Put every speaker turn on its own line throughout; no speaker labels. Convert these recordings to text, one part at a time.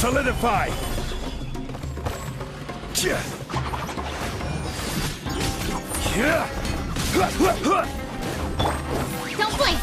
Solidify!
Don't blink!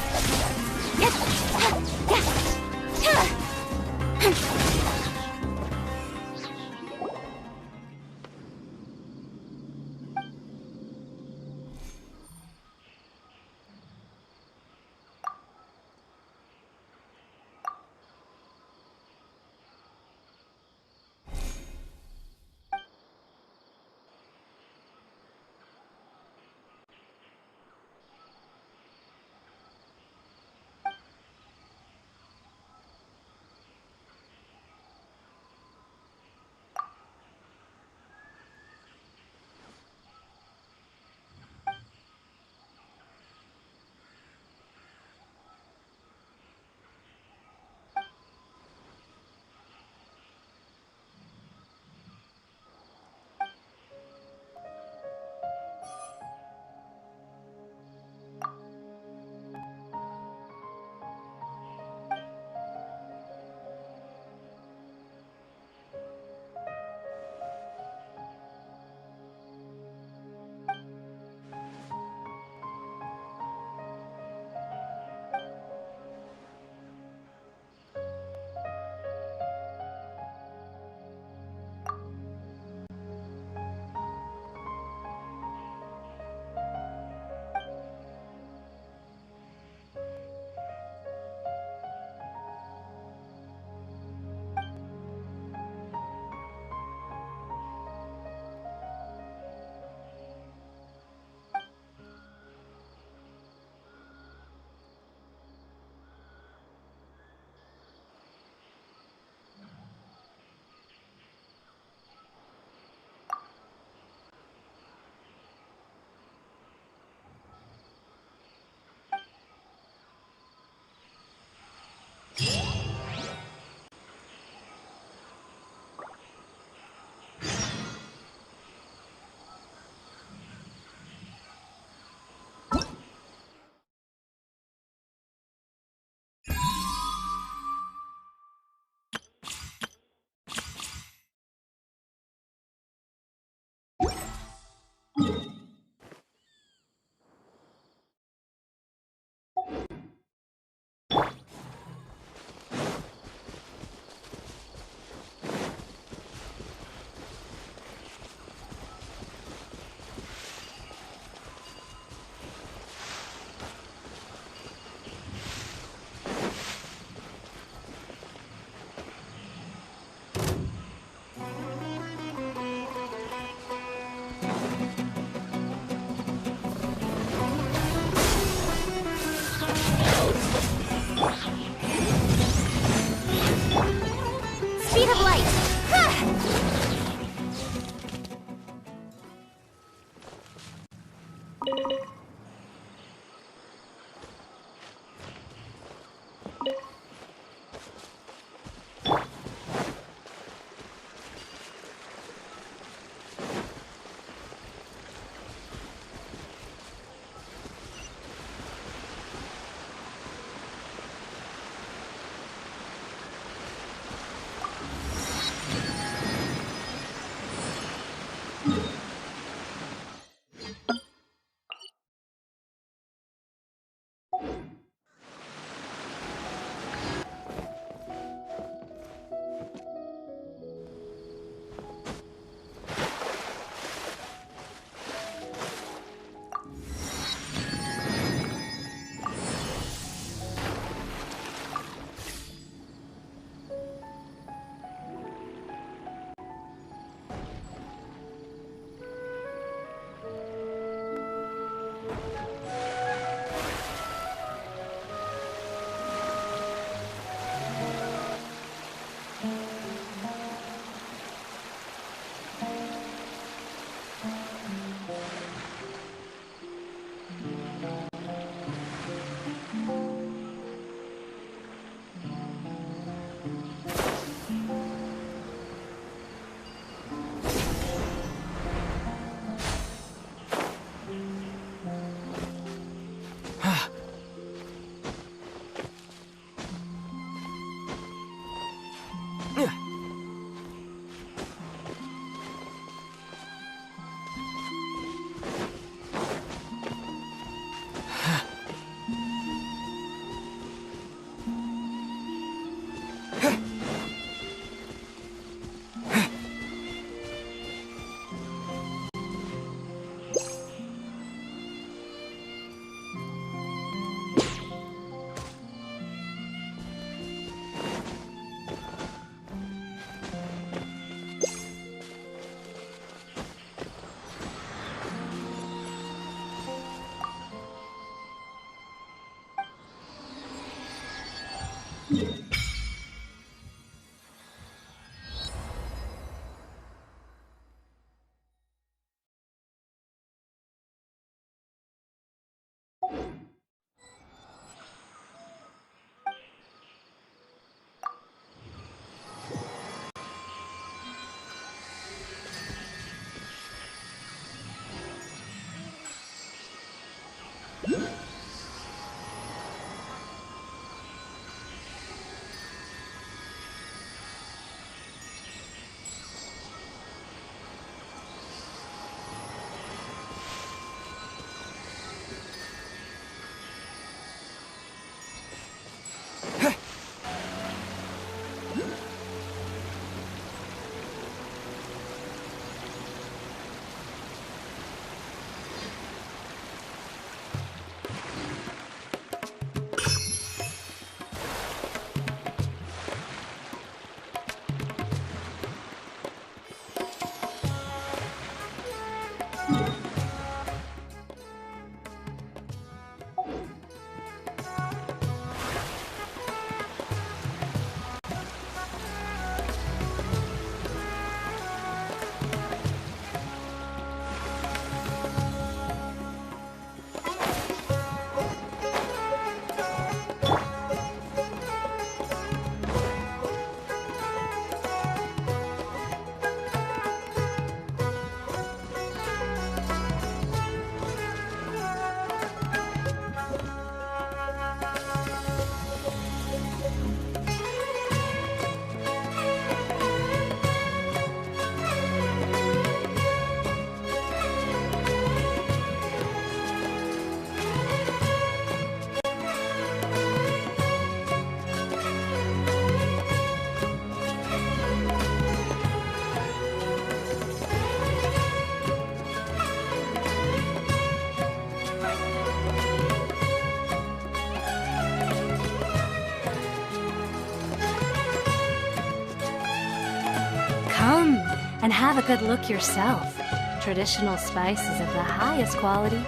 Come and have a good look yourself. Traditional spices of the highest quality,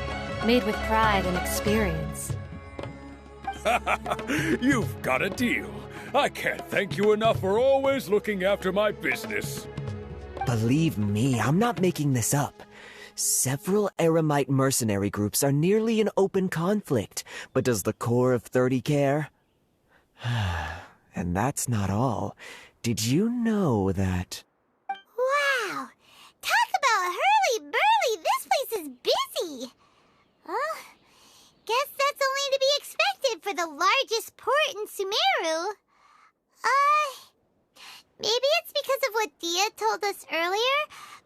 made with pride and experience.
You've got a deal. I can't thank you enough for always looking after my business.
Believe me, I'm not making this up. Several Eremite mercenary groups are nearly in open conflict, but does the core of 30 care? And that's not all. Did you know that...
Wow! Talk about hurly-burly! This place is busy! Well, guess that's only to be expected for the largest port in Sumeru. Maybe it's because of what Dia told us earlier,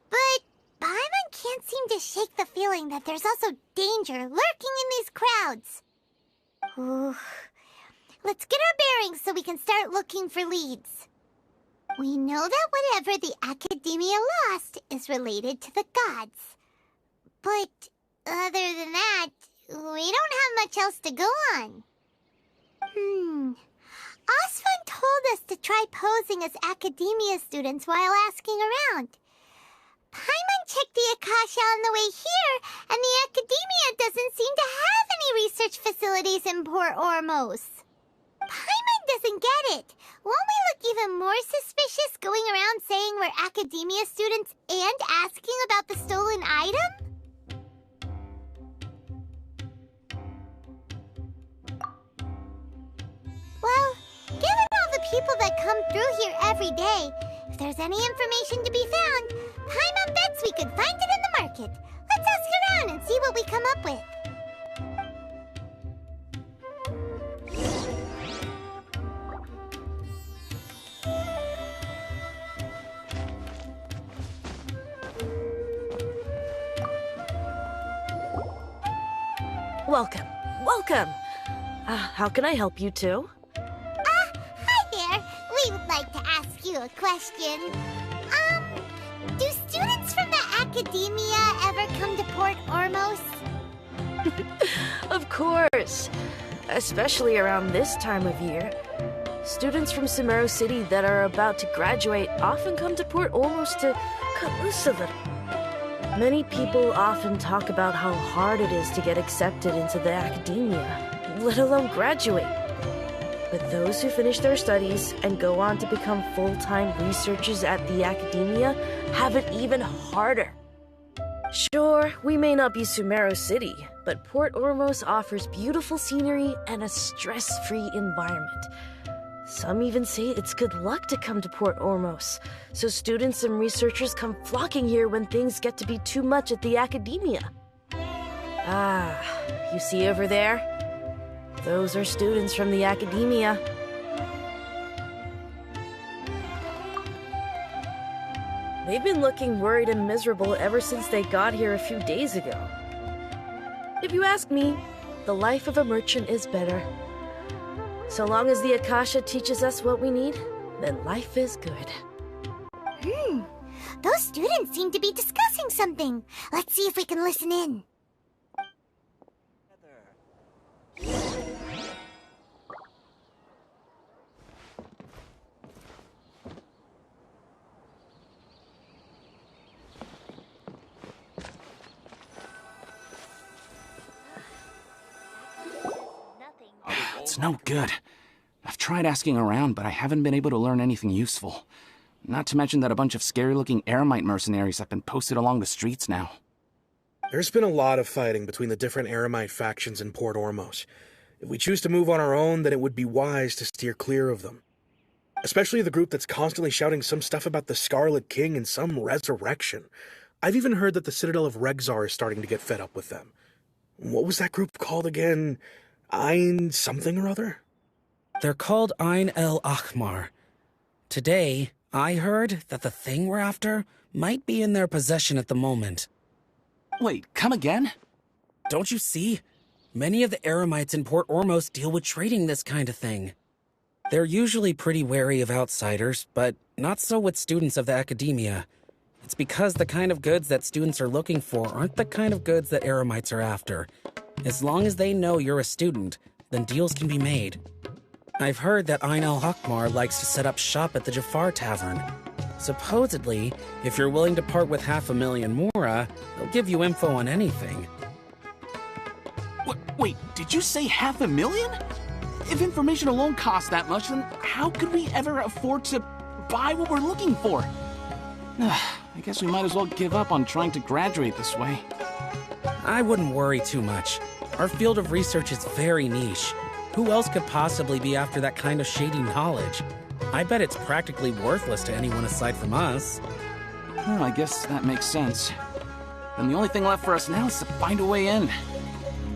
but Paimon can't seem to shake the feeling that there's also danger lurking in these crowds. Ooh. Let's get our bearings so we can start looking for leads. We know that whatever the Academia lost is related to the gods. But other than that, we don't have much else to go on. Osvan told us to try posing as Academia students while asking around. Paimon checked the Akasha on the way here, and the Academia doesn't seem to have any research facilities in Port Ormos. Paimon doesn't get it. Won't we look even more suspicious going around saying we're Academia students and asking about the stolen item? Well, given all the people that come through here every day, if there's any information to be found, Paimon bets we could find it in the market. Let's ask around and see what we come up with.
Welcome, welcome. How can I help you too?
Hi there. We would like to ask you a question. Do students from the Academia ever come to Port Ormos?
Of course. Especially around this time of year. Students from Sumeru City that are about to graduate often come to Port Ormos to cut loose a little. Many people often talk about how hard it is to get accepted into the Academia, let alone graduate. But those who finish their studies and go on to become full-time researchers at the academia have it even harder. Sure, we may not be Sumeru City, but Port Ormos offers beautiful scenery and a stress-free environment. Some even say it's good luck to come to Port Ormos, so students and researchers come flocking here when things get to be too much at the academia. Ah, you see over there? Those are students from the academia. They've been looking worried and miserable ever since they got here a few days ago. If you ask me, the life of a merchant is better. So long as the Akasha teaches us what we need, then life is good.
Those students seem to be discussing something. Let's see if we can listen in.
It's no good. I've tried asking around, but I haven't been able to learn anything useful. Not to mention that a bunch of scary-looking Eremite mercenaries have been posted along the streets now.
There's been a lot of fighting between the different Eremite factions in Port Ormos. If we choose to move on our own, then it would be wise to steer clear of them. Especially the group that's constantly shouting some stuff about the Scarlet King and some resurrection. I've even heard that the Citadel of Regzar is starting to get fed up with them. What was that group called again? Ein something or other?
They're called Ein El Akhmar. Today, I heard that the thing we're after might be in their possession at the moment.
Wait, come again?
Don't you see? Many of the Eremites in Port Ormos deal with trading this kind of thing. They're usually pretty wary of outsiders, but not so with students of the academia. It's because the kind of goods that students are looking for aren't the kind of goods that Eremites are after. As long as they know you're a student, then deals can be made. I've heard that Ein al-Hakmar likes to set up shop at the Jafar Tavern. Supposedly, if you're willing to part with 500,000 Mora, they'll give you info on anything.
Wait, did you say 500,000? If information alone costs that much, then how could we ever afford to buy what we're looking for? I guess we might as well give up on trying to graduate this way.
I wouldn't worry too much. Our field of research is very niche. Who else could possibly be after that kind of shady knowledge? I bet it's practically worthless to anyone aside from us.
Well, I guess that makes sense. Then the only thing left for us now is to find a way in.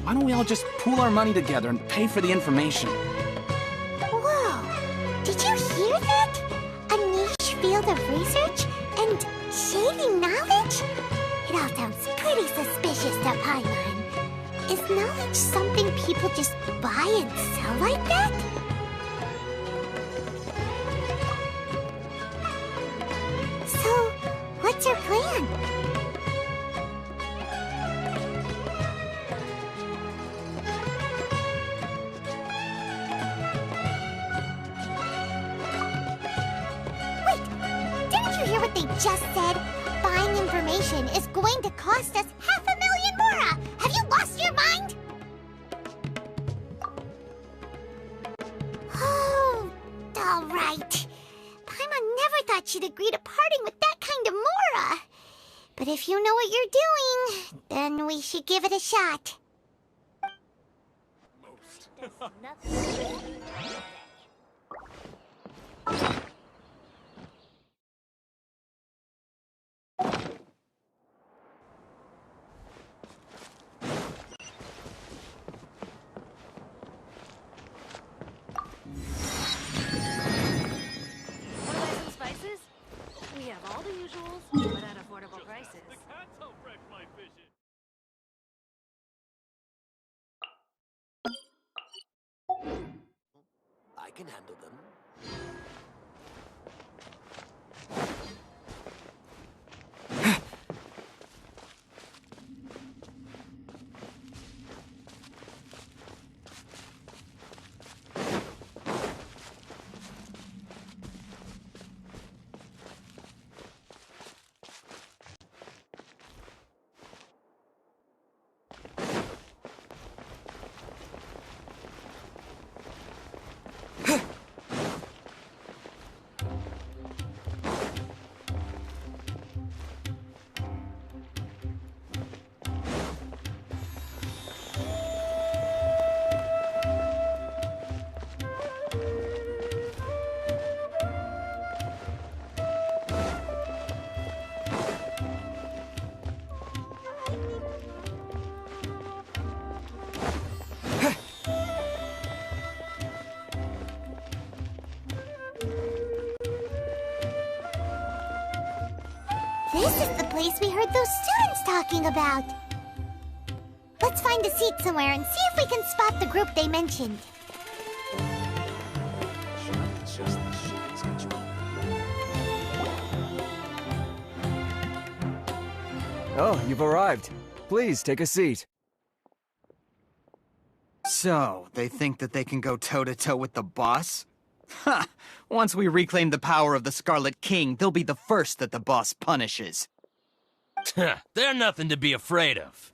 Why don't we all just pool our money together and pay for the information?
Whoa! Did you hear that? A niche field of research? And shady knowledge? It all sounds pretty suspicious to Paimon. Is knowledge something people just buy and sell like that? So, what's your plan? Wait, didn't you hear what they just said? Buying information is going to cost us 500,000 Mora! Have you lost your mind? Oh, all right. Paimon never thought she'd agree to parting with that kind of Mora. But if you know what you're doing, then we should give it a shot.
We have all the usuals, but at affordable prices.
I can handle them.
This is the place we heard those students talking about. Let's find a seat somewhere and see if we can spot the group they mentioned.
Oh, you've arrived. Please, take a seat.
So, they think that they can go toe-to-toe with the boss? Ha! Once we reclaim the power of the Scarlet King, they'll be the first that the boss punishes.
They're nothing to be afraid of.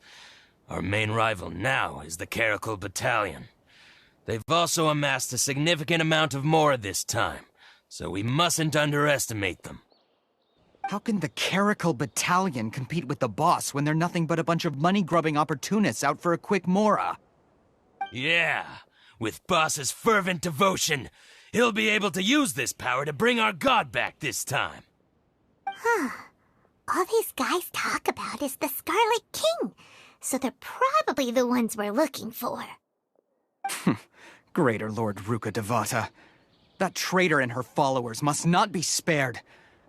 Our main rival now is the Caracal Battalion. They've also amassed a significant amount of more this time, so we mustn't underestimate them.
How can the Caracal Battalion compete with the boss when they're nothing but a bunch of money-grubbing opportunists out for a quick mora?
Yeah, with Boss's fervent devotion, he'll be able to use this power to bring our god back this time.
Huh. All these guys talk about is the Scarlet King, so they're probably the ones we're looking for.
Greater Lord Ruka Devata. That traitor and her followers must not be spared.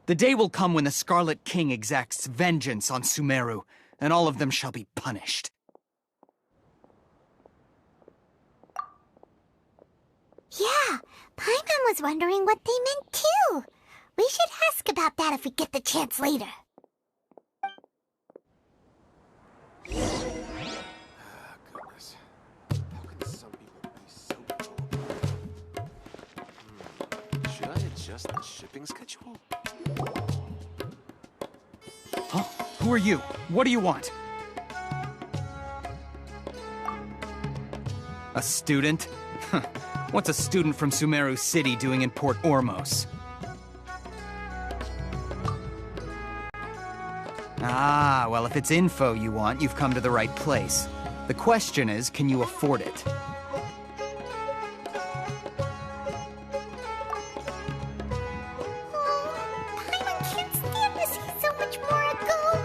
The day will come when the Scarlet King exacts vengeance on Sumeru, and all of them shall be punished.
Yeah, Paimon was wondering what they meant too. We should ask about that if we get the chance later.
Goodness. How can some people be so gullible? Should I adjust the shipping schedule?
Huh? Who are you? What do you want? A student? What's a student from Sumeru City doing in Port Ormos? Ah, well, if it's info you want, you've come to the right place. The question is, can you afford it?
Paimon can't stand to see so much more go.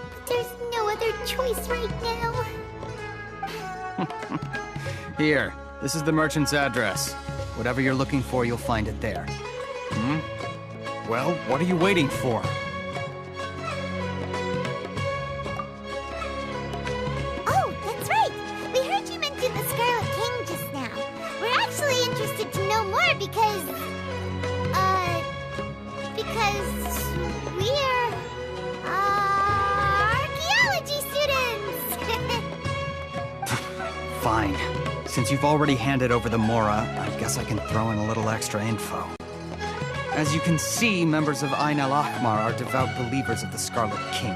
But there's no other choice right now.
Here, this is the merchant's address. Whatever you're looking for, you'll find it there. Well, what are you waiting for?
Oh, that's right. We heard you mention the Scarlet King just now. We're actually interested to know more because we're, archaeology students.
Fine. Since you've already handed over the Mora, I guess I can throw in a little extra info. As you can see, members of Ain al-Ahmar are devout believers of the Scarlet King.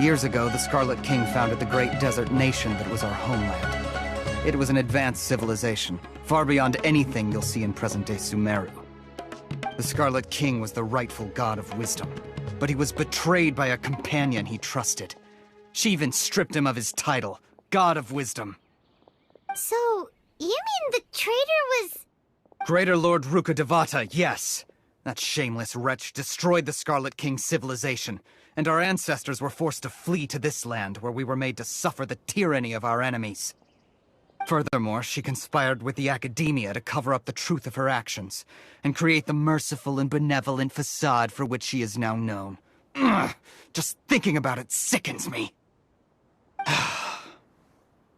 Years ago, the Scarlet King founded the great desert nation that was our homeland. It was an advanced civilization, far beyond anything you'll see in present-day Sumeru. The Scarlet King was the rightful god of wisdom, but he was betrayed by a companion he trusted. She even stripped him of his title, God of Wisdom.
So, you mean the traitor was...
Greater Lord Ruka Devata, yes. That shameless wretch destroyed the Scarlet King's civilization, and our ancestors were forced to flee to this land where we were made to suffer the tyranny of our enemies. Furthermore, she conspired with the Academia to cover up the truth of her actions, and create the merciful and benevolent facade for which she is now known. Ugh, just thinking about it sickens me.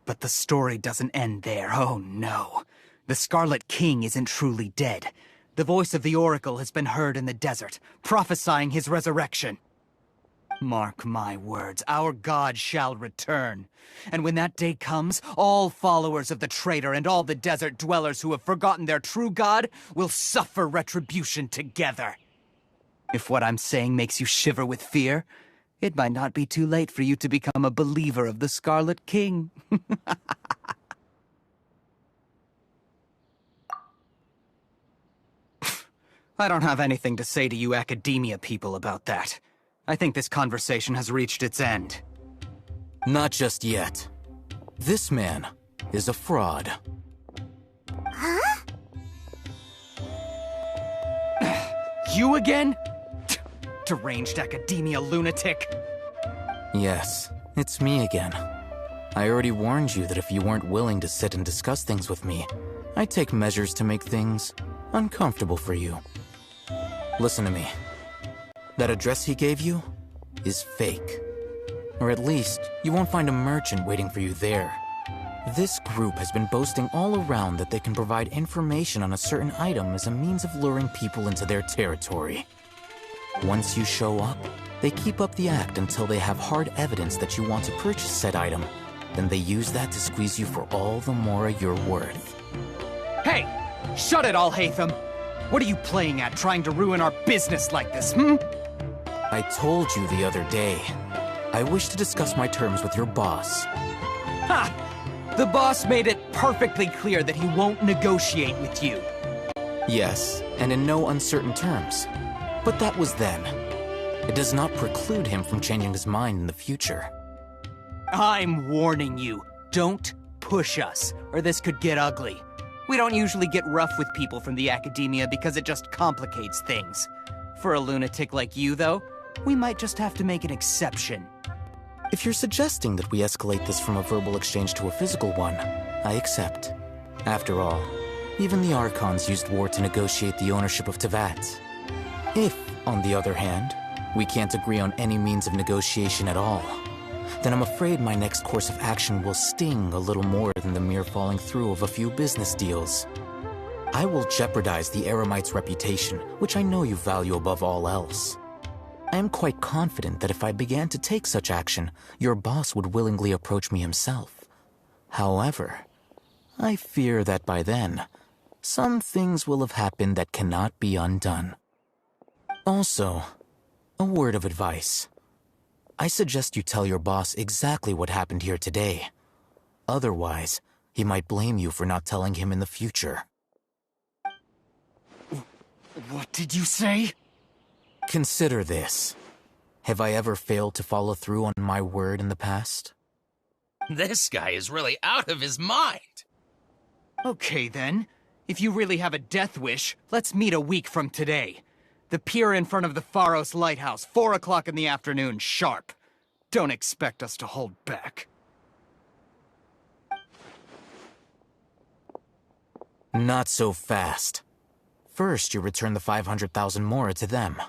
But the story doesn't end there, oh no. The Scarlet King isn't truly dead. The voice of the Oracle has been heard in the desert, prophesying his resurrection. Mark my words, our god shall return. And when that day comes, all followers of the traitor and all the desert dwellers who have forgotten their true god will suffer retribution together. If what I'm saying makes you shiver with fear, it might not be too late for you to become a believer of the Scarlet King. I don't have anything to say to you Academia people about that. I think this conversation has reached its end.
Not just yet. This man is a fraud.
Huh?
You again? Deranged Academia lunatic.
Yes, it's me again. I already warned you that if you weren't willing to sit and discuss things with me, I'd take measures to make things uncomfortable for you. Listen to me. That address he gave you is fake. Or at least, you won't find a merchant waiting for you there. This group has been boasting all around that they can provide information on a certain item as a means of luring people into their territory. Once you show up, they keep up the act until they have hard evidence that you want to purchase said item. Then they use that to squeeze you for all the more you're worth.
Hey! Shut it all, Hatham! What are you playing at, trying to ruin our business like this,
I told you the other day. I wish to discuss my terms with your boss.
Ha! The boss made it perfectly clear that he won't negotiate with you.
Yes, and in no uncertain terms. But that was then. It does not preclude him from changing his mind in the future.
I'm warning you, don't push us, or this could get ugly. We don't usually get rough with people from the academia because it just complicates things. For a lunatic like you, though, we might just have to make an exception.
If you're suggesting that we escalate this from a verbal exchange to a physical one, I accept. After all, even the Archons used war to negotiate the ownership of Teyvat. If, on the other hand, we can't agree on any means of negotiation at all, then I'm afraid my next course of action will sting a little more than the mere falling through of a few business deals. I will jeopardize the Eremite's reputation, which I know you value above all else. I am quite confident that if I began to take such action, your boss would willingly approach me himself. However, I fear that by then, some things will have happened that cannot be undone. Also, a word of advice. I suggest you tell your boss exactly what happened here today. Otherwise, he might blame you for not telling him in the future.
What did you say?
Consider this. Have I ever failed to follow through on my word in the past?
This guy is really out of his mind.
Okay then. If you really have a death wish, let's meet a week from today. The pier in front of the Pharos Lighthouse, 4 o'clock in the afternoon, sharp. Don't expect us to hold back.
Not so fast. First, you return the 500,000 mora to them.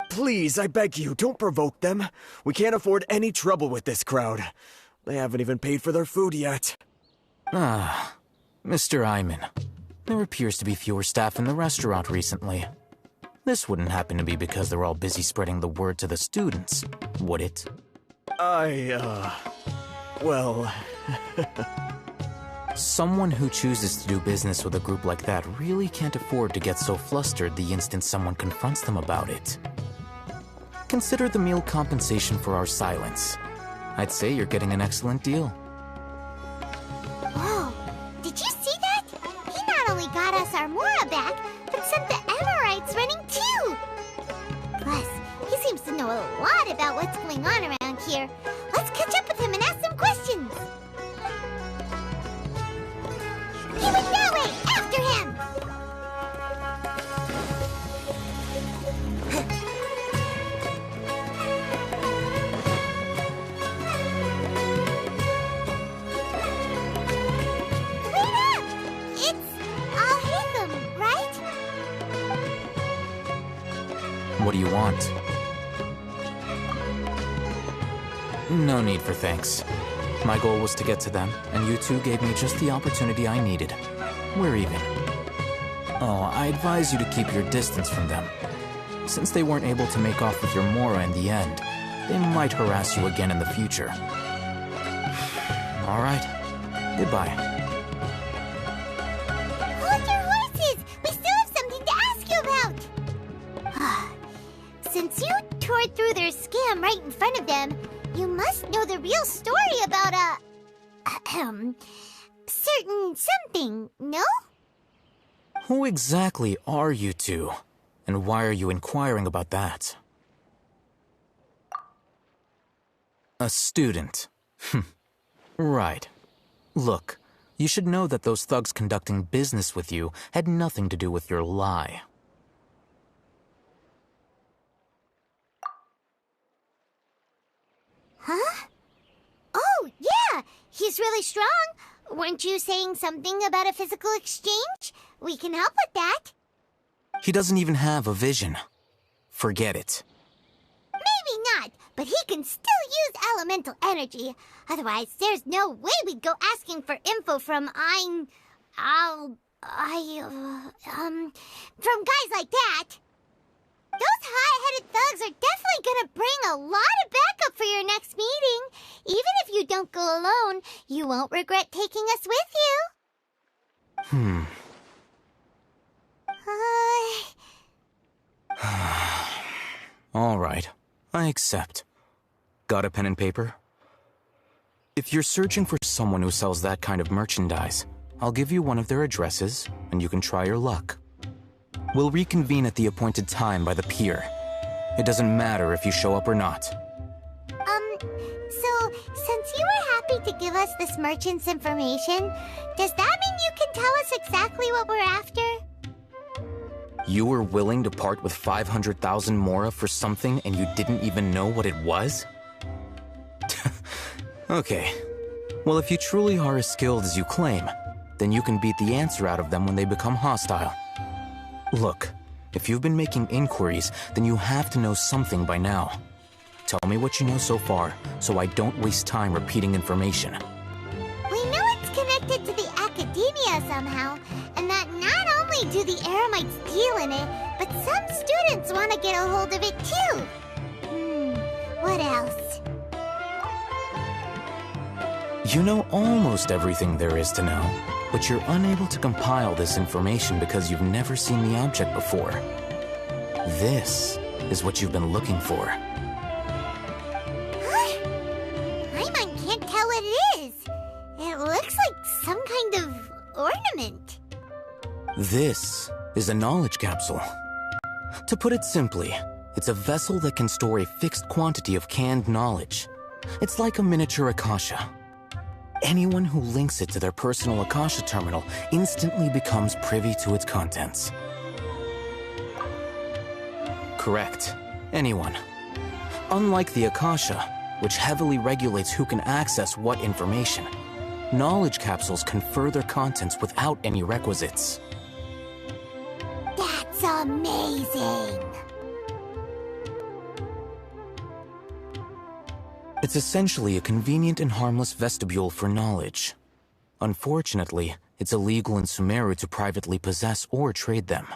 Please, I beg you, don't provoke them. We can't afford any trouble with this crowd. They haven't even paid for their food yet.
Ah, Mr. Iman. There appears to be fewer staff in the restaurant recently. This wouldn't happen to be because they're all busy spreading the word to the students, would it?
Well...
Someone who chooses to do business with a group like that really can't afford to get so flustered the instant someone confronts them about it. Consider the meal compensation for our silence. I'd say you're getting an excellent deal.
Whoa, did you see that? He not only got us our Mora back, but sent the Amorites running too! Plus, he seems to know a lot about what's going on around here. Let's catch up with him and ask some questions! He went that way! After him! Wait up! It's all Hatham, right?
What do you want? No need for thanks. My goal was to get to them, and you two gave me just the opportunity I needed. We're even. Oh, I advise you to keep your distance from them. Since they weren't able to make off with your Mora in the end, they might harass you again in the future. All right. Goodbye.
Hold your horses! We still have something to ask you about! Since you tore through their scam right in front of them, you must know the real story about certain something, no?
Who exactly are you two? And why are you inquiring about that? A student. Right. Look, you should know that those thugs conducting business with you had nothing to do with your lie.
Huh? Oh, yeah! He's really strong. Weren't you saying something about a physical exchange? We can help with that.
He doesn't even have a vision. Forget it.
Maybe not, but he can still use elemental energy. Otherwise, there's no way we'd go asking for info from from guys like that. Those high-headed thugs are definitely gonna bring a lot of backup for your next meeting. Even if you don't go alone, you won't regret taking us with you.
All right, I accept. Got a pen and paper? If you're searching for someone who sells that kind of merchandise, I'll give you one of their addresses, and you can try your luck. We'll reconvene at the appointed time by the pier. It doesn't matter if you show up or not.
So, since you were happy to give us this merchant's information, does that mean you can tell us exactly what we're after?
You were willing to part with 500,000 mora for something and you didn't even know what it was? Okay. Well, if you truly are as skilled as you claim, then you can beat the answer out of them when they become hostile. Look, if you've been making inquiries, then you have to know something by now. Tell me what you know so far, so I don't waste time repeating information.
We know it's connected to the academia somehow, and that not only do the Eremites deal in it, but some students want to get a hold of it too. What else?
You know almost everything there is to know, but you're unable to compile this information because you've never seen the object before. This is what you've been looking for.
Paimon can't tell what it is. It looks like some kind of ornament.
This is a knowledge capsule. To put it simply, it's a vessel that can store a fixed quantity of canned knowledge. It's like a miniature Akasha. Anyone who links it to their personal Akasha terminal instantly becomes privy to its contents. Correct. Anyone. Unlike the Akasha, which heavily regulates who can access what information, knowledge capsules confer their contents without any requisites.
That's amazing!
It's essentially a convenient and harmless vestibule for knowledge. Unfortunately, it's illegal in Sumeru to privately possess or trade them.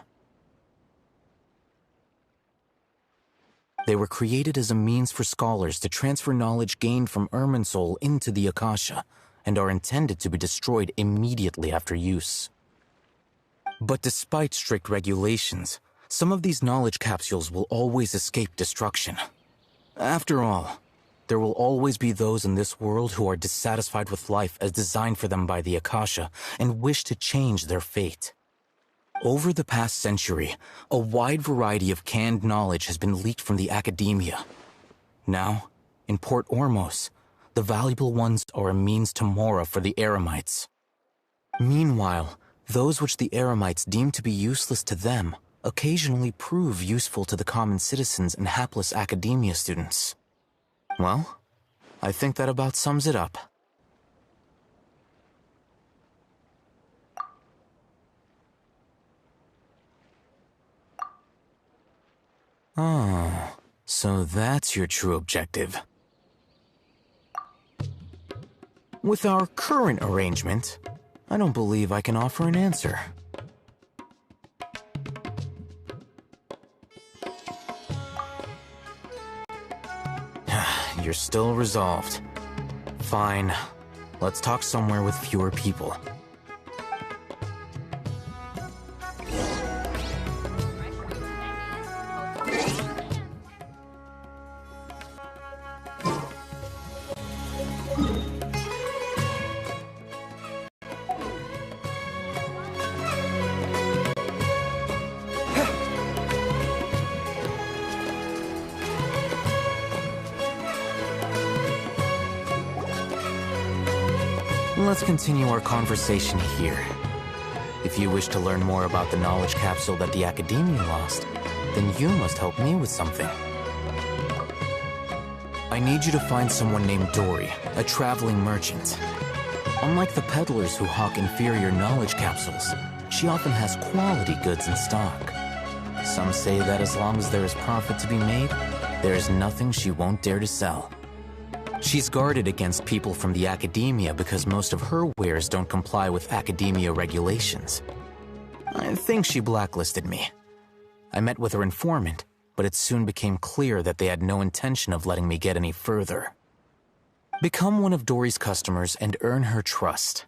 They were created as a means for scholars to transfer knowledge gained from Irminsul into the Akasha, and are intended to be destroyed immediately after use. But despite strict regulations, some of these knowledge capsules will always escape destruction. After all, there will always be those in this world who are dissatisfied with life as designed for them by the Akasha and wish to change their fate. Over the past century, a wide variety of canned knowledge has been leaked from the academia. Now, in Port Ormos, the valuable ones are a means to mora for the Eremites. Meanwhile, those which the Eremites deem to be useless to them occasionally prove useful to the common citizens and hapless academia students. Well, I think that about sums it up. Oh, so that's your true objective. With our current arrangement, I don't believe I can offer an answer. You're still resolved. Fine. Let's talk somewhere with fewer people. Let's continue our conversation here. If you wish to learn more about the knowledge capsule that the Academia lost, then you must help me with something. I need you to find someone named Dory, a traveling merchant. Unlike the peddlers who hawk inferior knowledge capsules, she often has quality goods in stock. Some say that as long as there is profit to be made, there is nothing she won't dare to sell. She's guarded against people from the academia because most of her wares don't comply with academia regulations. I think she blacklisted me. I met with her informant, but it soon became clear that they had no intention of letting me get any further. Become one of Dory's customers and earn her trust.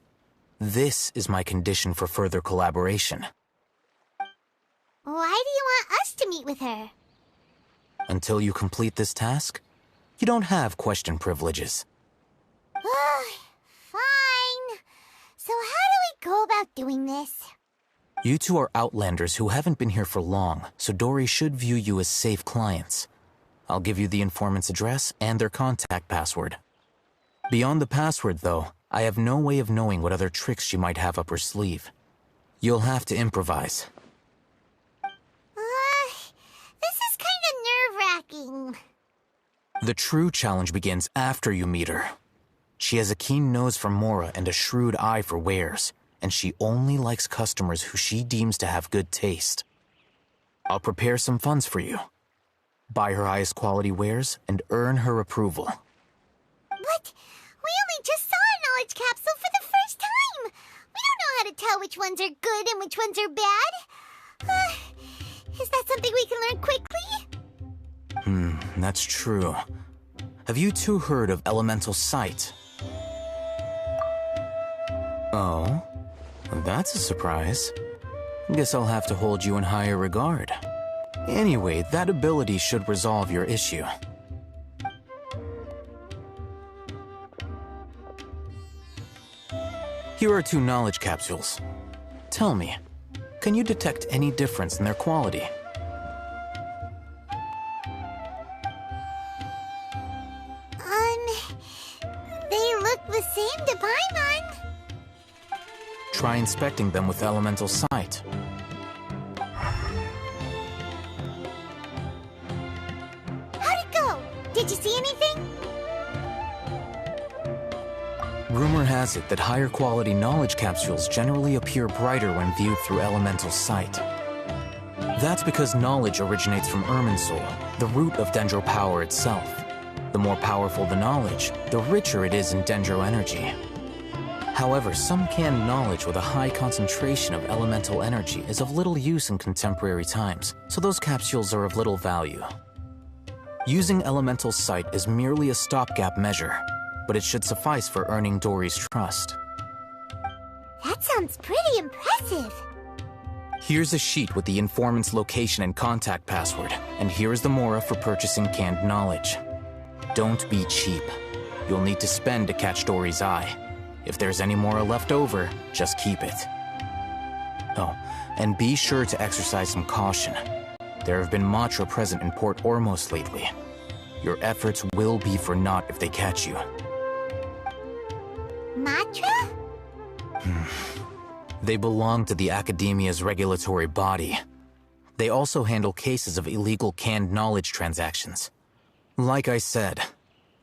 This is my condition for further collaboration.
Why do you want us to meet with her?
Until you complete this task, you don't have question privileges.
Fine. So how do we go about doing this?
You two are outlanders who haven't been here for long, so Dory should view you as safe clients. I'll give you the informant's address and their contact password. Beyond the password, though, I have no way of knowing what other tricks she might have up her sleeve. You'll have to improvise.
This is kind of nerve-wracking.
The true challenge begins after you meet her. She has a keen nose for Mora and a shrewd eye for wares, and she only likes customers who she deems to have good taste. I'll prepare some funds for you. Buy her highest quality wares and earn her approval.
But we only just saw a knowledge capsule for the first time. We don't know how to tell which ones are good and which ones are bad. Is that something we can learn quickly?
That's true. Have you two heard of elemental sight? Oh, that's a surprise. Guess I'll have to hold you in higher regard. Anyway, that ability should resolve your issue. Here are 2 knowledge capsules. Tell me, can you detect any difference in their quality?
They look the same to Paimon.
Try inspecting them with elemental sight.
How'd it go? Did you see anything?
Rumor has it that higher quality knowledge capsules generally appear brighter when viewed through elemental sight. That's because knowledge originates from Irminsul, the root of Dendro power itself. The more powerful the knowledge, the richer it is in Dendro energy. However, some canned knowledge with a high concentration of elemental energy is of little use in contemporary times, so those capsules are of little value. Using elemental sight is merely a stopgap measure, but it should suffice for earning Dory's trust.
That sounds pretty impressive.
Here's a sheet with the informant's location and contact password, and here's the Mora for purchasing canned knowledge. Don't be cheap. You'll need to spend to catch Dory's eye. If there's any Mora left over, just keep it. Oh, and be sure to exercise some caution. There have been Matra present in Port Ormos lately. Your efforts will be for naught if they catch you.
Matra?
They belong to the Academia's regulatory body. They also handle cases of illegal canned knowledge transactions. Like I said,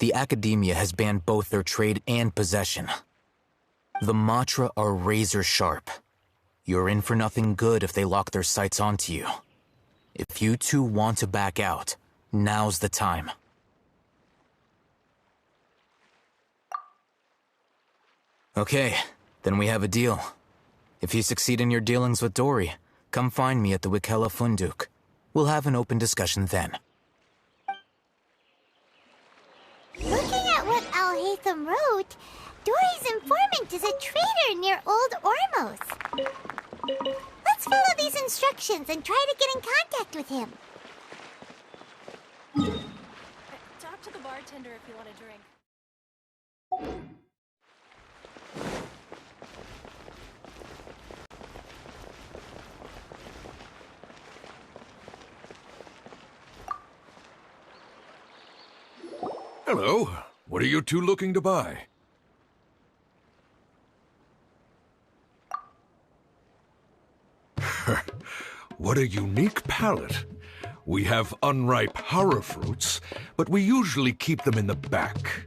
the Academia has banned both their trade and possession. The Matra are razor sharp. You're in for nothing good if they lock their sights onto you. If you two want to back out, now's the time. Okay, then we have a deal. If you succeed in your dealings with Dory, come find me at the Wikela Funduk. We'll have an open discussion then.
Looking at what Al-Haytham wrote, Dory's informant is a trader near Old Ormos. Let's follow these instructions and try to get in contact with him.
Talk to the bartender if you want a drink.
Hello. What are you two looking to buy? What a unique palate. We have unripe horror fruits, but we usually keep them in the back.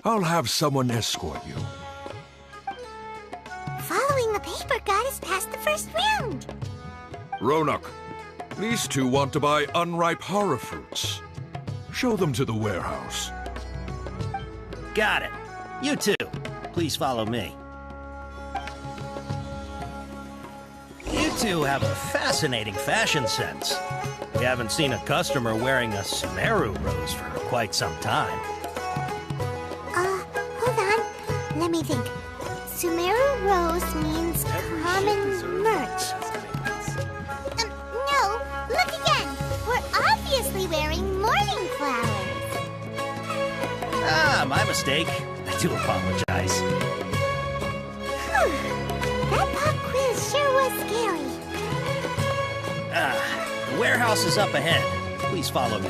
I'll have someone escort you.
the paper got us past the first round.
Ronak, these two want to buy unripe horror fruits. Show them to the warehouse.
Got it. You two, please follow me. You two have a fascinating fashion sense. We haven't seen a customer wearing a Sumeru rose for quite some time.
Hold on. Let me think. Sumeru rose means common merch. No, look again. We're obviously wearing morning flowers.
Ah, my mistake. I do apologize.
That pop quiz sure was scary.
The warehouse is up ahead. Please follow me.